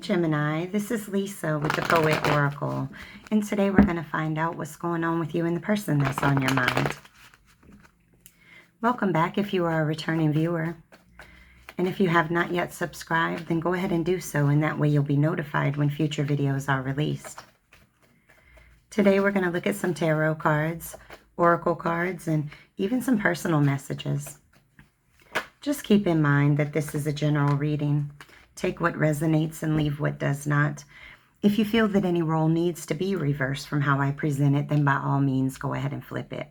Gemini, this is Lisa with the Poet Oracle, and today we're going to find out what's going on with you and the person that's on your mind. Welcome back if you are a returning viewer, and if you have not yet subscribed, then go ahead and do so, and that way you'll be notified when future videos are released. Today we're going to look at some tarot cards, oracle cards, and even some personal messages. Just keep in mind that this is a general reading. Take what resonates and leave what does not. If you feel that any role needs to be reversed from how I present it, then by all means, go ahead and flip it.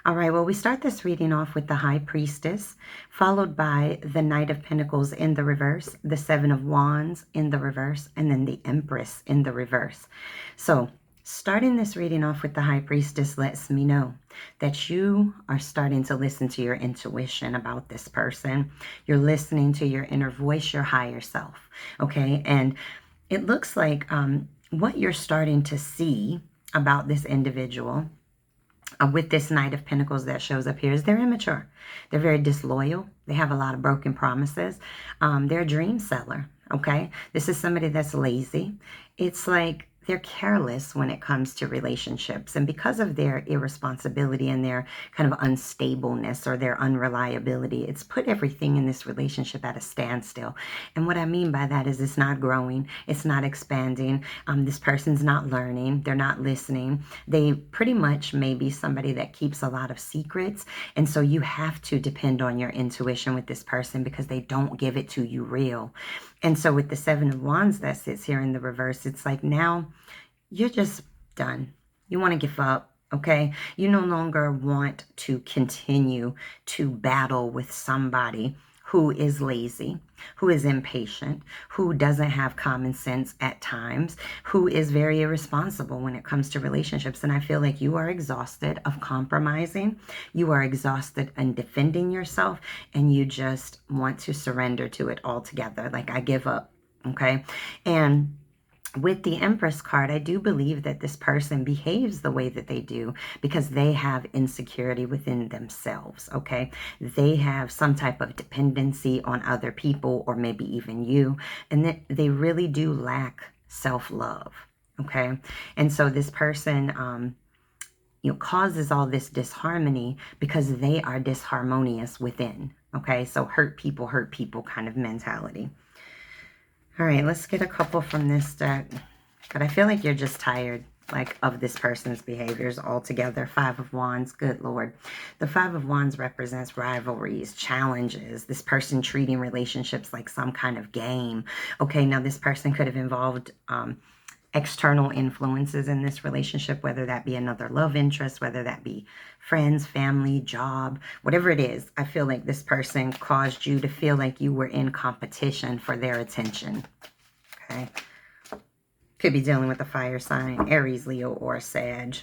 All right, well, we start this reading off with the High Priestess, followed by the Knight of Pentacles in the reverse, the Seven of Wands in the reverse, and then the Empress in the reverse. So, starting this reading off with the High Priestess lets me know that you are starting to listen to your intuition about this person. You're listening to your inner voice, your higher self, okay? And it looks like what you're starting to see about this individual with this Knight of Pentacles that shows up here is they're immature. They're very disloyal. They have a lot of broken promises. They're a dream seller, okay? This is somebody that's lazy. It's like they're careless when it comes to relationships. And because of their irresponsibility and their kind of unstableness or their unreliability, it's put everything in this relationship at a standstill. And what I mean by that is it's not growing. It's not expanding. This person's not learning. They're not listening. They pretty much may be somebody that keeps a lot of secrets. And so you have to depend on your intuition with this person because they don't give it to you real. And so with the Seven of Wands that sits here in the reverse, it's like now you're just done. You want to give up, okay? You no longer want to continue to battle with somebody who is lazy, who is impatient, who doesn't have common sense at times, who is very irresponsible when it comes to relationships. And I feel like you are exhausted of compromising. You are exhausted in defending yourself, and you just want to surrender to it altogether. Like, I give up, okay? And with the Empress card, I do believe that this person behaves the way that they do because they have insecurity within themselves, okay? They have some type of dependency on other people or maybe even you, and that they really do lack self-love, okay? And so this person, causes all this disharmony because they are disharmonious within, okay? So hurt people kind of mentality. All right, let's get a couple from this deck. But I feel like you're just tired, like, of this person's behaviors altogether. Five of Wands, good Lord. The Five of Wands represents rivalries, challenges, this person treating relationships like some kind of game. Okay, now this person could have involved external influences in this relationship, whether that be another love interest, whether that be friends, family, job, whatever it is. I feel like this person caused you to feel like you were in competition for their attention, okay? Could be dealing with a fire sign, Aries, Leo, or Sag.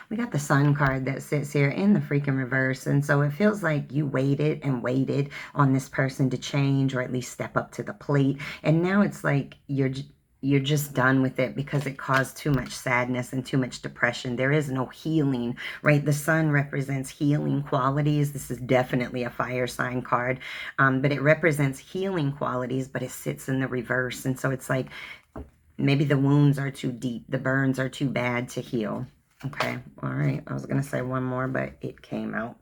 We got the Sun card that sits here in the freaking reverse. And so it feels like you waited and waited on this person to change or at least step up to the plate. And now it's like you're just done with it because it caused too much sadness and too much depression. There is no healing, right? The Sun represents healing qualities. This is definitely a fire sign card, but it represents healing qualities, but it sits in the reverse. And so it's like maybe the wounds are too deep. The burns are too bad to heal. Okay, all right. I was going to say one more, but it came out.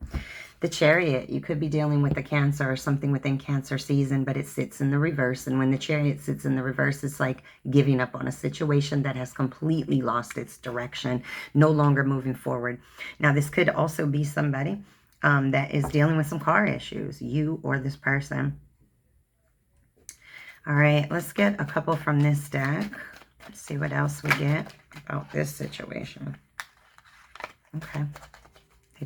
The Chariot, you could be dealing with a Cancer or something within Cancer season, but it sits in the reverse. And when the Chariot sits in the reverse, it's like giving up on a situation that has completely lost its direction, no longer moving forward. Now, this could also be somebody that is dealing with some car issues, you or this person. All right, let's get a couple from this deck. Let's see what else we get about this situation. Okay.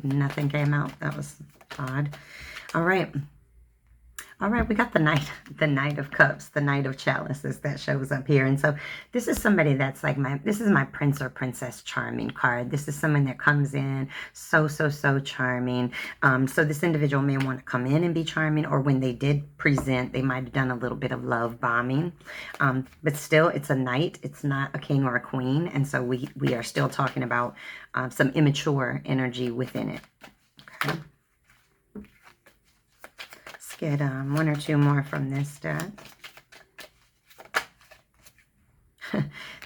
Nothing came out. That was odd. All right. All right, we got the Knight of Cups, the Knight of Chalices that shows up here. And so this is somebody that's like this is my Prince or Princess Charming card. This is someone that comes in so charming. So this individual may want to come in and be charming, or when they did present, they might have done a little bit of love bombing. But still, it's a knight. It's not a king or a queen. And so we are still talking about some immature energy within it. Okay. Get one or two more from this deck.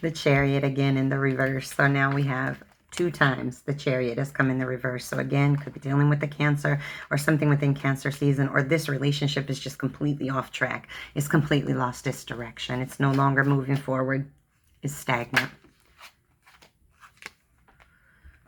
The Chariot again in the reverse. So now we have 2 times the Chariot has come in the reverse. So again, could be dealing with the Cancer or something within Cancer season, or this relationship is just completely off track. It's completely lost its direction. It's no longer moving forward. It's stagnant.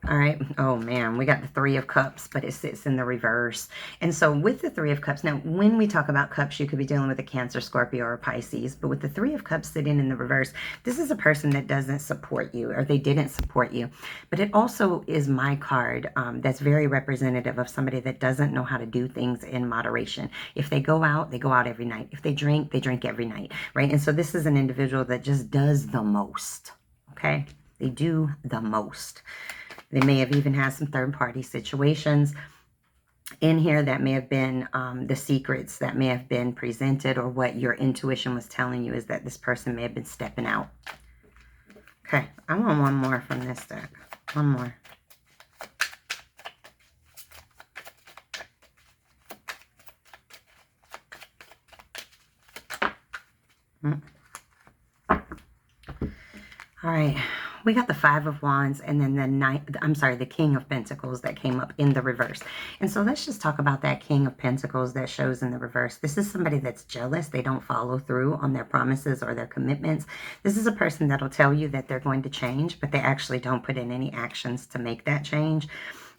All right. Oh, man. We got the 3 of Cups, but it sits in the reverse. And so with the 3 of Cups, now, when we talk about cups, you could be dealing with a Cancer, Scorpio, or Pisces. But with the 3 of Cups sitting in the reverse, this is a person that doesn't support you, or they didn't support you. But it also is my card that's very representative of somebody that doesn't know how to do things in moderation. If they go out every night. If they drink every night, right? And so this is an individual that just does the most, okay? They do the most. They may have even had some third-party situations in here that may have been the secrets that may have been presented, or what your intuition was telling you is that this person may have been stepping out. Okay, I want one more from this deck. One more. All right. We got the 5 of Wands and then the King of Pentacles that came up in the reverse. And so let's just talk about that King of Pentacles that shows in the reverse. This is somebody that's jealous. They don't follow through on their promises or their commitments. This is a person that'll tell you that they're going to change, but they actually don't put in any actions to make that change.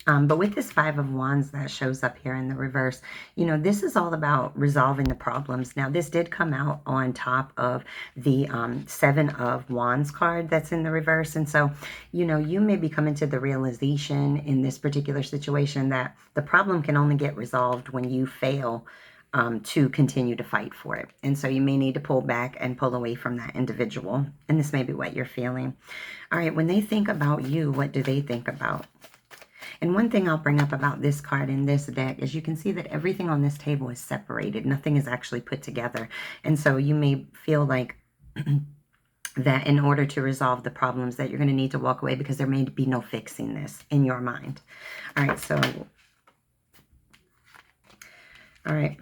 But with this 5 of Wands that shows up here in the reverse, you know, this is all about resolving the problems. Now, this did come out on top of the 7 of Wands card that's in the reverse. And so, you know, you may be coming to the realization in this particular situation that the problem can only get resolved when you fail to continue to fight for it. And so you may need to pull back and pull away from that individual. And this may be what you're feeling. All right, when they think about you, what do they think about? And one thing I'll bring up about this card in this deck is you can see that everything on this table is separated. Nothing is actually put together. And so you may feel like that in order to resolve the problems that you're going to need to walk away, because there may be no fixing this in your mind. All right, so, all right.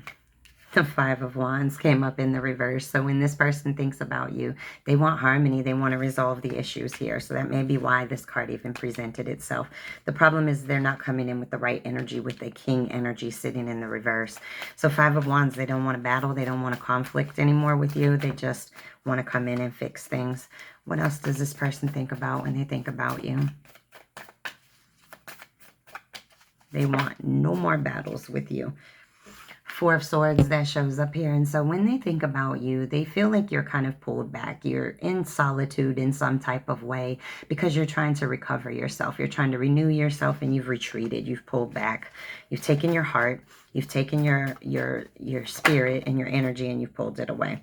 The 5 of Wands came up in the reverse. So when this person thinks about you, they want harmony. They want to resolve the issues here. So that may be why this card even presented itself. The problem is they're not coming in with the right energy, with the King energy sitting in the reverse. So 5 of Wands, they don't want to battle. They don't want to conflict anymore with you. They just want to come in and fix things. What else does this person think about when they think about you? They want no more battles with you. 4 of Swords that shows up here. And so when they think about you, they feel like you're kind of pulled back. You're in solitude in some type of way because you're trying to recover yourself. You're trying to renew yourself, and you've retreated. You've pulled back. You've taken your heart. You've taken your spirit and your energy, and you've pulled it away.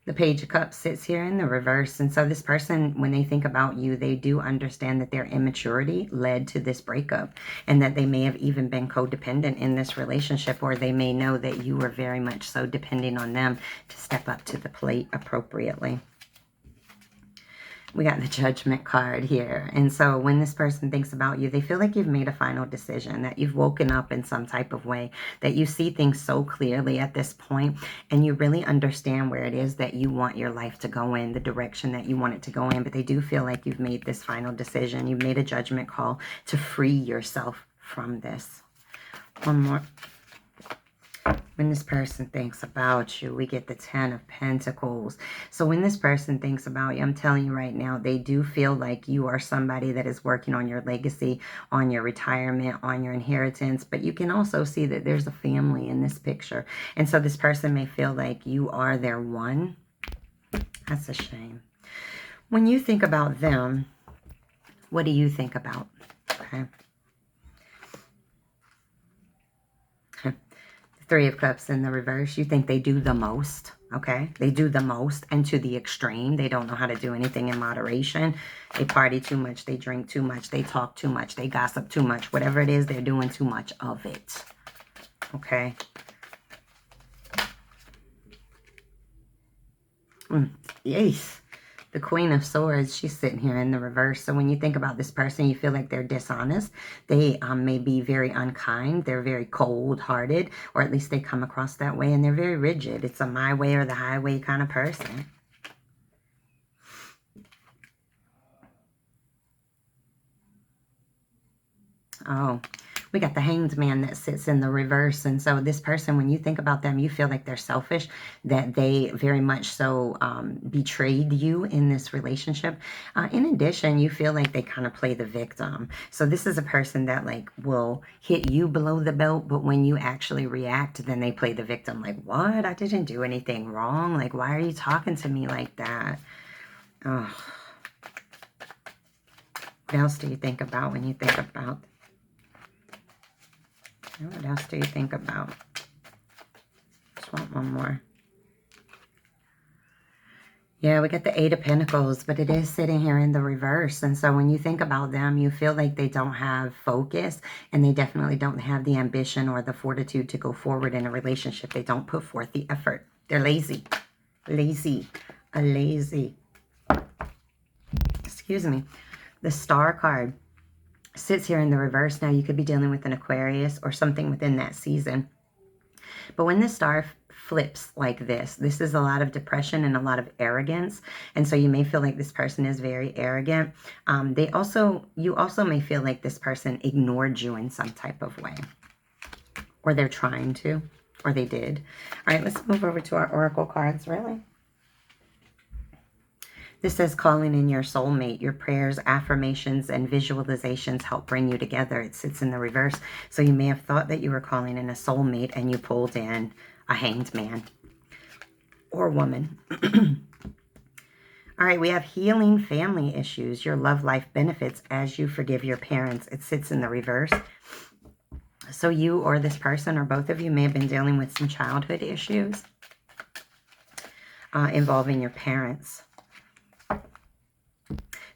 The Page of Cups sits here in the reverse. And so this person, when they think about you, they do understand that their immaturity led to this breakup, and that they may have even been codependent in this relationship, or they may know that you were very much so depending on them to step up to the plate appropriately. We got the Judgment card here. And so when this person thinks about you, they feel like you've made a final decision, that you've woken up in some type of way, that you see things so clearly at this point, and you really understand where it is that you want your life to go in, the direction that you want it to go in. But they do feel like you've made this final decision. You've made a judgment call to free yourself from this. One more. When this person thinks about you, we get the 10 of Pentacles. So when this person thinks about you, I'm telling you right now, they do feel like you are somebody that is working on your legacy, on your retirement, on your inheritance. But you can also see that there's a family in this picture. And so this person may feel like you are their one. That's a shame. When you think about them, what do you think about? Okay. 3 of Cups in the reverse. You think they do the most, okay? They do the most, and to the extreme. They don't know how to do anything in moderation. They party too much. They drink too much. They talk too much. They gossip too much. Whatever it is, they're doing too much of it, okay? Yes. The Queen of Swords, she's sitting here in the reverse. So when you think about this person, you feel like they're dishonest. They may be very unkind. They're very cold-hearted, or at least they come across that way, and they're very rigid. It's a my way or the highway kind of person. Oh, we got the Hanged Man that sits in the reverse. And so this person, when you think about them, you feel like they're selfish, that they very much so betrayed you in this relationship. In addition, you feel like they kind of play the victim. So this is a person that like will hit you below the belt, but when you actually react, then they play the victim. Like, what? I didn't do anything wrong. Like, why are you talking to me like that? Oh. What else do you think about when you think about... What else do you think about? Just want one more. Yeah, we get the Eight of Pentacles, but it is sitting here in the reverse. And so when you think about them, you feel like they don't have focus, and they definitely don't have the ambition or the fortitude to go forward in a relationship. They don't put forth the effort. They're lazy. Lazy. Lazy. Excuse me. The Star card sits here in the reverse. Now, you could be dealing with an Aquarius or something within that season. But when the Star flips like this is a lot of depression and a lot of arrogance. And so you may feel like this person is very arrogant. You also may feel like this person ignored you in some type of way. Or they're trying to, or they did. All right, let's move over to our Oracle cards, really. This says calling in your soulmate. Your prayers, affirmations, and visualizations help bring you together. It sits in the reverse. So you may have thought that you were calling in a soulmate and you pulled in a hanged man or woman. All right, we have healing family issues. Your love life benefits as you forgive your parents. It sits in the reverse. So you or this person or both of you may have been dealing with some childhood issues involving your parents.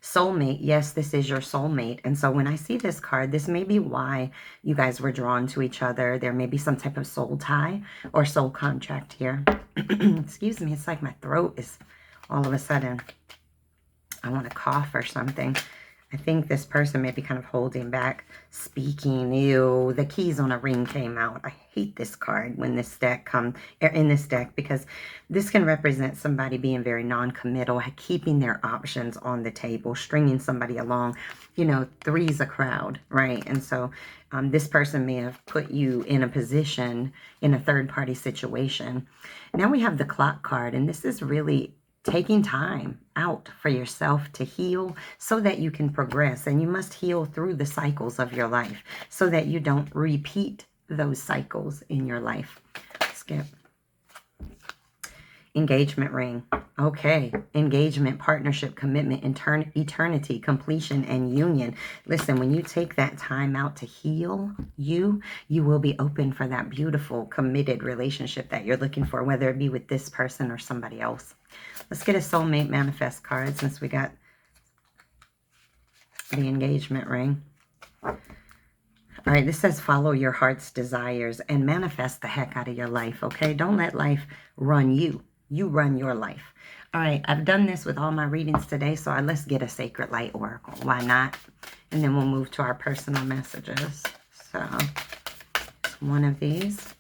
Soulmate, yes, this is your soulmate. And so when I see this card, this may be why you guys were drawn to each other. There may be some type of soul tie or soul contract here. Excuse me, it's like my throat is all of a sudden, I want to cough or something. I think this person may be kind of holding back speaking. Ew, the keys on a ring came out. I hate this card when this deck in this deck, because this can represent somebody being very non-committal, keeping their options on the table, stringing somebody along. You know, three's a crowd, right? And so this person may have put you in a position in a third-party situation. Now we have the Clock card, and this is really taking time out for yourself to heal so that you can progress. And you must heal through the cycles of your life so that you don't repeat those cycles in your life. Skip. Engagement ring. Okay. Engagement, partnership, commitment, eternity, completion, and union. Listen, when you take that time out to heal you will be open for that beautiful, committed relationship that you're looking for, whether it be with this person or somebody else. Let's get a soulmate manifest card since we got the engagement ring. All right, this says follow your heart's desires and manifest the heck out of your life, okay? Don't let life run you. You run your life. All right, I've done this with all my readings today, so let's get a Sacred Light Oracle. Why not? And then we'll move to our personal messages. So, one of these.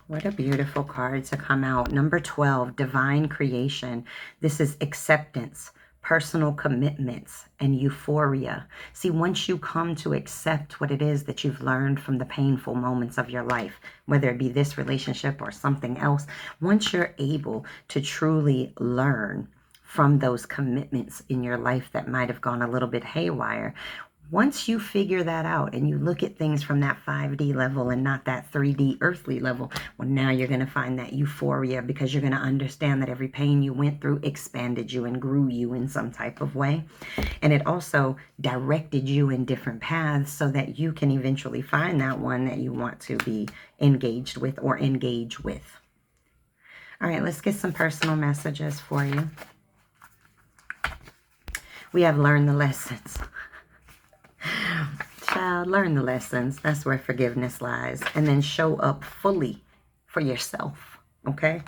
What a beautiful card to come out. Number 12, Divine Creation. This is acceptance, personal commitments, and euphoria. See, once you come to accept what it is that you've learned from the painful moments of your life, whether it be this relationship or something else, once you're able to truly learn from those commitments in your life that might have gone a little bit haywire, once you figure that out and you look at things from that 5D level and not that 3D earthly level, well, now you're going to find that euphoria, because you're going to understand that every pain you went through expanded you and grew you in some type of way. And it also directed you in different paths so that you can eventually find that one that you want to be engaged with or engage with. All right, let's get some personal messages for you. We have learned the lessons. Child, learn the lessons. That's where forgiveness lies. And then show up fully for yourself, okay?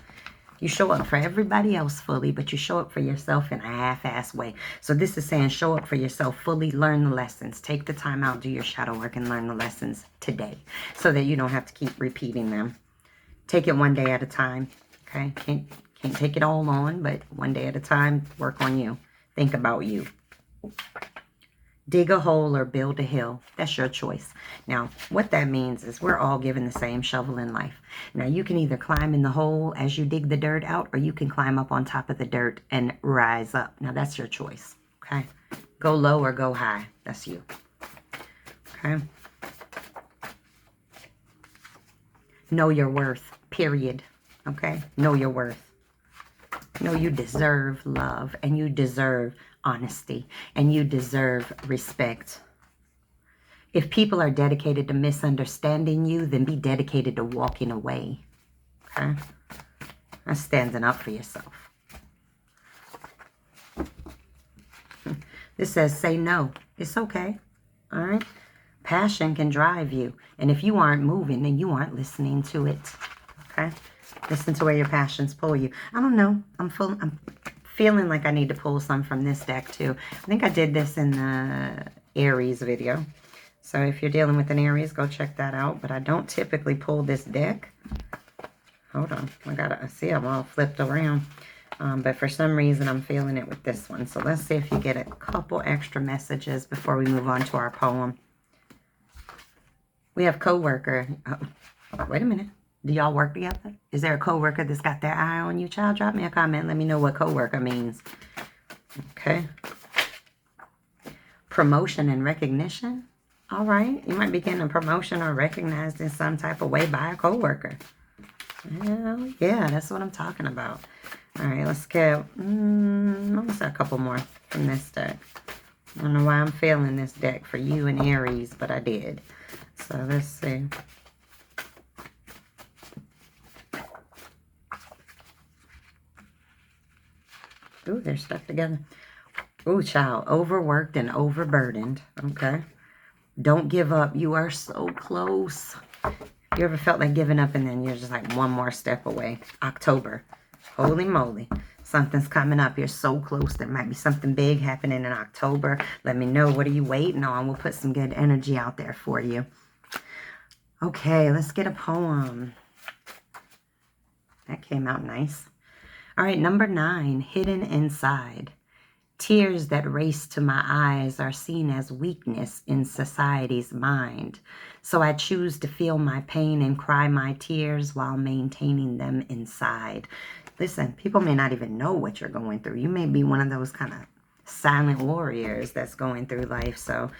You show up for everybody else fully, but you show up for yourself in a half-ass way. So this is saying show up for yourself fully, learn the lessons. Take the time out, do your shadow work, and learn the lessons today so that you don't have to keep repeating them. Take it one day at a time, okay? Can't take it all on, but one day at a time, work on you. think about you. Dig a hole or build a hill. That's your choice. Now, what that means is we're all given the same shovel in life. Now, you can either climb in the hole as you dig the dirt out, or you can climb up on top of the dirt and rise up. Now, that's your choice, okay? Go low or go high. That's you, okay? Know your worth, period, okay? Know your worth. Know you deserve love, and you deserve honesty, and you deserve respect. If people are dedicated to misunderstanding you, then be dedicated to walking away, okay? That's standing up for yourself. This says, say no. It's okay, all right? Passion can drive you, and if you aren't moving, then you aren't listening to it, okay? Listen to where your passions pull you. I don't know. I'm feeling like I need to pull some from this deck too. I think I did this in the Aries video. So if you're dealing with an Aries, go check that out. But I don't typically pull this deck. Hold on. I see I'm all flipped around. But for some reason, I'm feeling it with this one. So let's see if you get a couple extra messages before we move on to our poem. We have coworker. Oh, wait a minute. Do y'all work together? Is there a coworker that's got their eye on you? Child, drop me a comment. Let me know what coworker means. Okay. Promotion and recognition. All right. You might be getting a promotion or recognized in some type of way by a coworker. Well, yeah, that's what I'm talking about. All right, let's get let's a couple more from this deck. I don't know why I'm feeling this deck for you and Aries, but I did. So let's see. Ooh, they're stuck together. Ooh, child, overworked and overburdened. Okay. Don't give up. You are so close. You ever felt like giving up and then you're just like one more step away? October. Holy moly. Something's coming up. You're so close. There might be something big happening in October. Let me know. What are you waiting on? We'll put some good energy out there for you. Okay, let's get a poem. That came out nice. All right, number 9, hidden inside. Tears that race to my eyes are seen as weakness in society's mind. So I choose to feel my pain and cry my tears while maintaining them inside. Listen, people may not even know what you're going through. You may be one of those kind of silent warriors that's going through life. So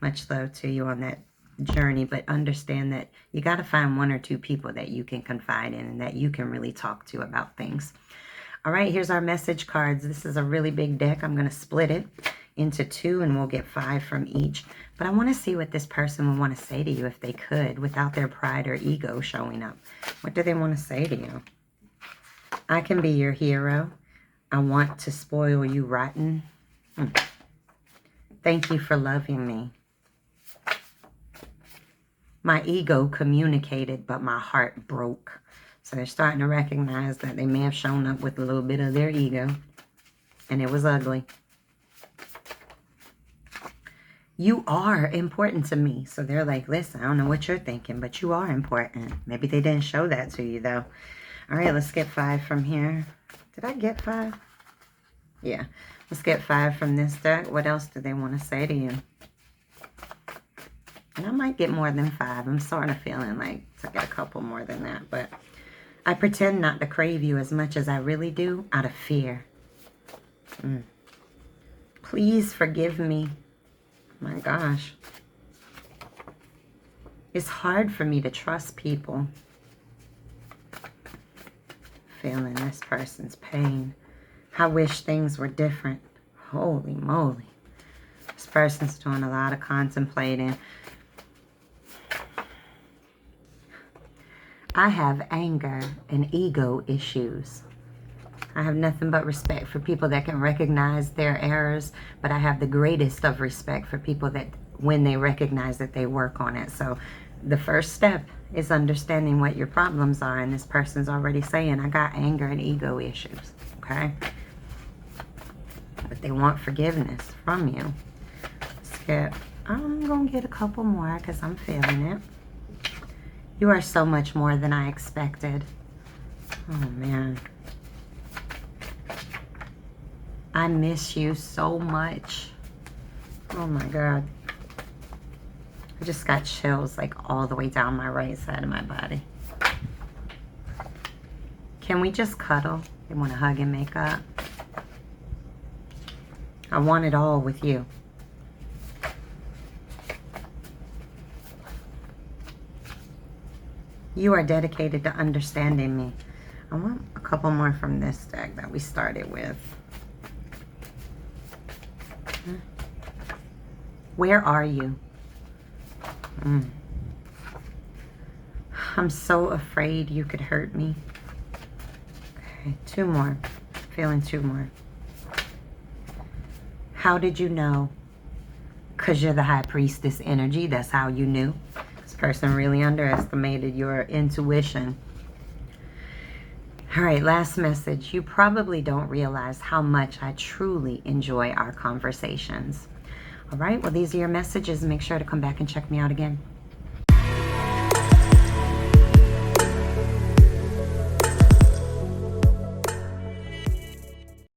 much love to you on that journey, but understand that you got to find 1 or 2 people that you can confide in and that you can really talk to about things. All right, here's our message cards. This is a really big deck. I'm going to split it into 2 and we'll get 5 from each. But I want to see what this person would want to say to you if they could without their pride or ego showing up. What do they want to say to you? I can be your hero. I want to spoil you rotten. Thank you for loving me. My ego communicated, but my heart broke. So they're starting to recognize that they may have shown up with a little bit of their ego, and it was ugly. You are important to me. So they're like, listen, I don't know what you're thinking, but you are important. Maybe they didn't show that to you, though. All right, let's get 5 from here. Did I get 5? Yeah. Let's get 5 from this deck. What else do they want to say to you? And I might get more than 5. I'm sort of feeling like I get a couple more than that. But I pretend not to crave you as much as I really do out of fear. Please forgive me. My gosh. It's hard for me to trust people. Feeling this person's pain. I wish things were different. Holy moly. This person's doing a lot of contemplating. I have anger and ego issues. I have nothing but respect for people that can recognize their errors, but I have the greatest of respect for people that when they recognize that they work on it. So the first step is understanding what your problems are, and this person's already saying, I got anger and ego issues, okay? But they want forgiveness from you. Skip. I'm going to get a couple more because I'm feeling it. You are so much more than I expected. Oh, man. I miss you so much. Oh my God. I just got chills like all the way down my right side of my body. Can we just cuddle? They want to hug and make up. I want it all with you. You are dedicated to understanding me. I want a couple more from this deck that we started with. Where are you? I'm so afraid you could hurt me. Okay, two more. Feeling two more. How did you know? Because you're the High Priestess energy. That's how you knew. This person really underestimated your intuition. All right, last message. You probably don't realize how much I truly enjoy our conversations. All right, well, these are your messages. Make sure to come back and check me out again.